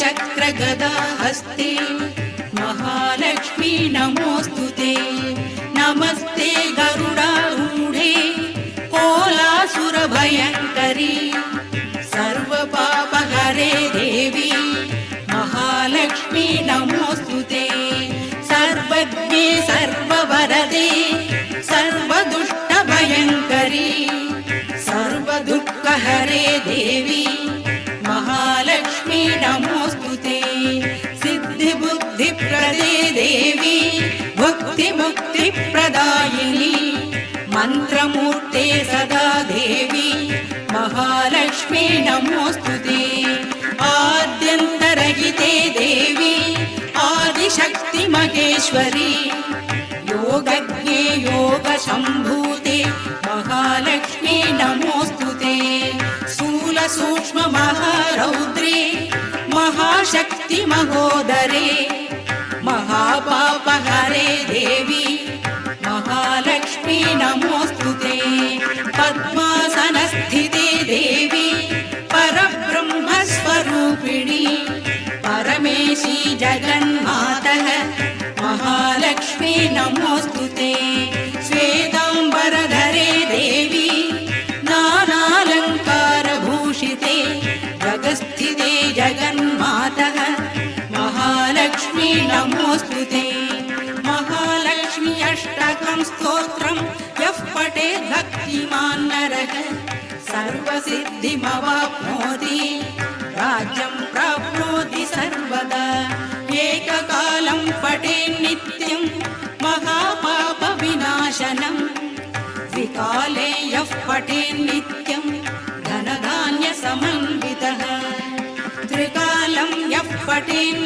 चक्रगदा हस्ते महालक्ष्मी नमोस्तुते। नमस्ते गरुडारूढे कोलासुरभयङ्करी सर्वपापहरे देवी महालक्ष्मी नमोस्तुते। सर्वज्ञे सर्ववरदे सर्वदुष्टभयङ्करी सर्वदुःखहरे देवी महालक्ष्मी नमोस्तुते। सिद्धिबुद्धिप्रदे देवी भुक्तिमुक्तिप्रदायिनी मन्त्रमूर्ते सदा देवी महालक्ष्मी नमोस्तुते। आद्यन्तरहिते देवी आदिशक्ति महेश्वरी योगज्ञे योगसम्भूते महालक्ष्मी नमोस्तुते। स्थूलसूक्ष्म महारौद्रे महाशक्ति महोदरे महापापहरे देवी महालक्ष्मी नमोस्तुते। पद्मासनस्थिते देवी परब्रह्मस्वरूपिणी परमेशी जगन्मातः महालक्ष्मी नमोस्तुते। श्वेताम्बरधरे देवी नानालङ्कारभूषिते जगस्थिते जगन्मातः महालक्ष्मी नमोस्तुते। महालक्ष्मी अष्टकं स्तोत्रं यः पठेत् भक्तिमान् नरः सर्वसिद्धिमवाप्नोति राज्यं प्राप्नोति सर्वदा। एककालं पठेत् नित्यं महापापविनाशनं त्रिकाले यः पठेत् नित्यं धनधान्यसमन्वितः। त्रिकालं यः पठेत्